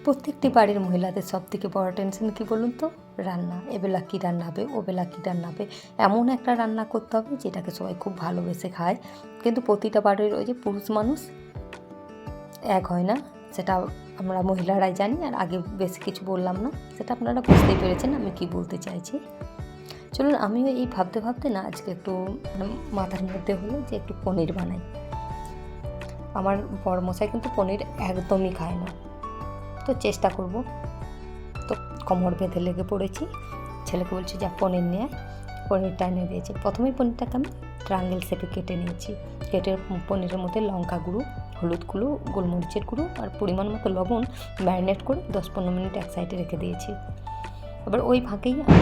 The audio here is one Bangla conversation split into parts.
প্রত্যেকটি বাড়ির মহিলাদের সবথেকে বড় টেনশন কী বলুন তো? রান্না। এবেলা কী রান্না হবে, ওবেলা কী রান্না হবে। এমন একটা রান্না করতে হবে যেটাকে সবাই খুব ভালোবেসে খায়। কিন্তু প্রতিটা বাড়ির ওই যে পুরুষ মানুষ এক হয় না, সেটা আমরা মহিলারাই জানি। আর আগে বেশি কিছু বললাম না, সেটা আপনারা বুঝতেই পেরেছেন আমি কি বলতে চাইছি। চলুন, আমিও এই ভাবতে ভাবতে না আজকে একটু মাথার মধ্যে হলো যে একটু পনির বানাই। আমার বড়মশাই কিন্তু পনির একদমই খায় না, তো চেষ্টা করব। তো কোমর বেঁধে লেগে পড়েছি, ছেলেকে বলছি যা পনির নিয়ে আয়। পনিরটা এনে দিয়েছি। প্রথমেই পনিরটাকে আমি ট্রায়াঙ্গেল শেপে কেটে নিয়েছি। কেটে পনিরের মধ্যে লঙ্কা গুঁড়ো, হলুদ গুঁড়ো, গোলমরিচের গুঁড়ো আর পরিমাণ মতো লবণ ম্যারিনেট করে 10-15 মিনিট এক সাইডে রেখে দিয়েছি। এবার ওই ফাঁকেই আমি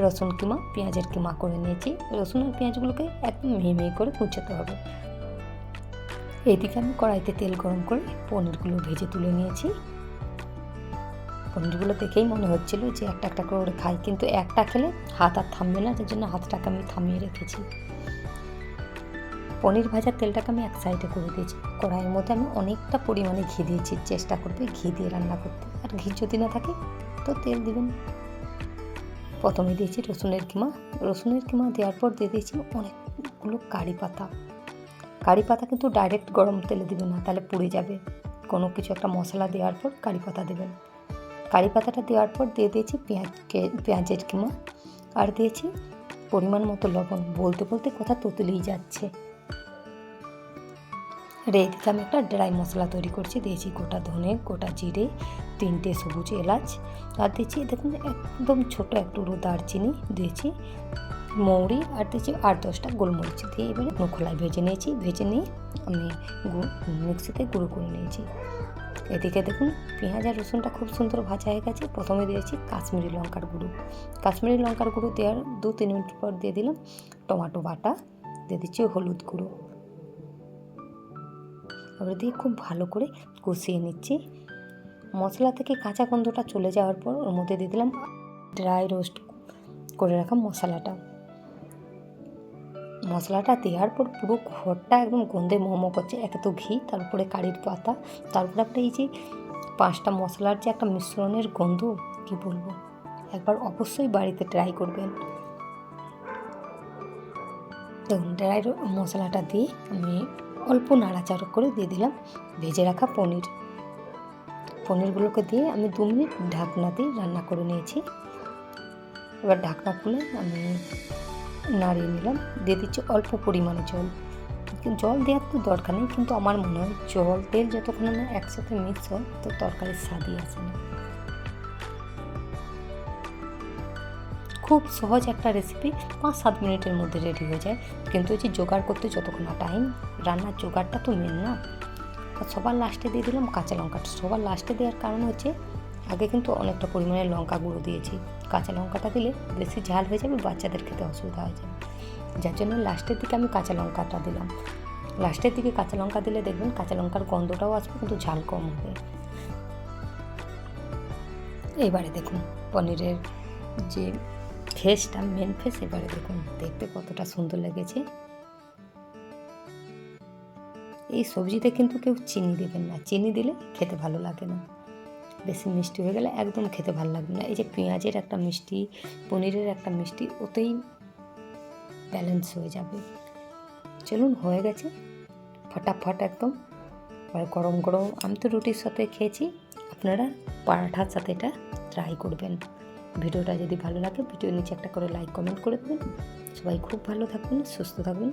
রসুন কিমা, পেঁয়াজের কিমা করে নিয়েছি। রসুন আর পেঁয়াজগুলোকে একদম মিহি করে কুচাতে হবে। এইদিকে আমি কড়াইতে তেল গরম করে পনিরগুলো ভেজে তুলে নিয়েছি। পনিরগুলো দেখেই মনে হচ্ছিল যে একটা একটা করে খাই, কিন্তু একটা খেলে হাত আর থামবে না, যার জন্য হাতটাকে আমি থামিয়ে রেখেছি। পনির ভাজার তেলটাকে আমি এক সাইডে করে দিয়েছি। কড়াইয়ের মধ্যে আমি অনেকটা পরিমাণে ঘি দিয়েছি। চেষ্টা করবে ঘি দিয়ে রান্না করতে, আর ঘি যদি না থাকে তো তেল দিবেন। প্রথমে দিয়েছি রসুনের কিমা। রসুনের কিমা দেওয়ার পর দিয়ে দিয়েছি অনেকগুলো কারি পাতা। কারি পাতা কিন্তু ডাইরেক্ট গরম তেলে দেবেন না, তাহলে পুড়ে যাবে। কোনো কিছু একটা মশলা দেওয়ার পর কারি পাতা দেবেন। কারি পাতাটা দেওয়ার পর দিয়ে দিয়েছি পেঁয়াজের কিমা, আর দিয়েছি পরিমাণ মতো লবণ। বলতে বলতে কথা তুতলেই যাচ্ছে। আর এইদিকে আমি একটা ড্রাই মশলা তৈরি করছি। দিয়েছি গোটা ধনে, গোটা জিরে, 3টে সবুজ এলাচ, আর দিয়েছি দেখুন একদম ছোটো একটু দারচিনি, দিয়েছি মৌরি, আর দিয়েছি 8-10টা গোলমরিচ দিয়ে এবারে খোলায় ভেজে নিয়েছি। ভেজে নিয়ে আমি মিক্সিতে গুঁড়ো করে নিয়েছি। এদিকে দেখুন পেঁয়াজ আর রসুনটা খুব সুন্দর ভাজা হয়ে গেছে। প্রথমে দিয়েছি কাশ্মীরি লঙ্কার গুঁড়ো। কাশ্মীরি লঙ্কার গুঁড়ো দেওয়ার 2-3 মিনিট পর দিয়ে দিলাম টমেটো বাটা, দিয়ে দিচ্ছি হলুদ গুঁড়ো। এবার দিয়ে খুব ভালো করে কষিয়ে নিচ্ছি। মশলা থেকে কাঁচা গন্ধটা চলে যাওয়ার পর ওর মধ্যে দিয়ে দিলাম ড্রাই রোস্ট করে রাখা মশলাটা। মশলাটা দেওয়ার পর পুরো ঘরটা একদম গন্ধে মোমো করছে। একে তো ঘি, তারপরে কারির পাতা, তারপরে একটা এই যে 5টা মশলার যে একটা মিশ্রণের গন্ধ, কি বলবো। একবার অবশ্যই বাড়িতে ট্রাই করবেন। দেখুন ড্রাই মশলাটা দিয়ে আমি অল্প নাড়াচাড়া করে দিয়ে দিলাম ভেজে রাখা পনির। পনিরগুলোকে দিয়ে আমি 2 মিনিট ঢাকনা দিয়ে রান্না করে নিয়েছি। এবার ঢাকনা খুলে আমি নাড়িয়ে নিলাম। দিয়ে দিচ্ছি অল্প পরিমাণে জল। জল দেওয়ার তো দরকার নেই, কিন্তু আমার মনে হয় জল তেল যতক্ষণ না একসাথে মিক্স হয় তো তরকারির স্বাদই আসে না। খুব সহজ একটা রেসিপি, 5-7 মিনিটের মধ্যে রেডি হয়ে যায়। কিন্তু এই যে জোগাড় করতে যতক্ষণ না টাইম, রান্নার জোগাড়টা তো মেন না। আর সবার লাস্টে দিয়ে দিলাম কাঁচা লঙ্কাটা। সবার লাস্টে দেওয়ার কারণ হচ্ছে আগে কিন্তু অনেকটা পরিমাণে লঙ্কা গুঁড়ো দিয়েছি। কাঁচা লঙ্কাটা দিলে বেশি ঝাল হয়ে যাবে, বাচ্চাদের খেতে অসুবিধা হয়ে যাবে, যার জন্য লাস্টের দিকে আমি কাঁচা লঙ্কাটা দিলাম। লাস্টের দিকে কাঁচা লঙ্কা দিলে দেখবেন কাঁচা লঙ্কার গন্ধটাও আসবে, কিন্তু ঝাল কম হবে। এবারে দেখুন পনিরের যে ফেসটা, মেন ফেস, এবারে দেখুন দেখতে কতটা সুন্দর লেগেছে। এই সবজিতে কিন্তু কেউ চিনি দেবেন না, চিনি দিলে খেতে ভালো লাগে না। বেশি মিষ্টি হয়ে গেলে একদম খেতে ভালো লাগবে না। এই যে পেঁয়াজের একটা মিষ্টি, পনিরের একটা মিষ্টি, ওতেই ব্যালেন্স হয়ে যাবে। চলুন, হয়ে গেছে ফটাফট একদম। আর গরম গরম, আমি তো রুটির সাথে খেয়েছি, আপনারা পরাঠার সাথে এটা ট্রাই করবেন। ভিডিওটা যদি ভালো লাগে ভিডিওর নিচে একটা করে লাইক কমেন্ট করে দেবেন। সবাই খুব ভালো থাকবেন, সুস্থ থাকবেন।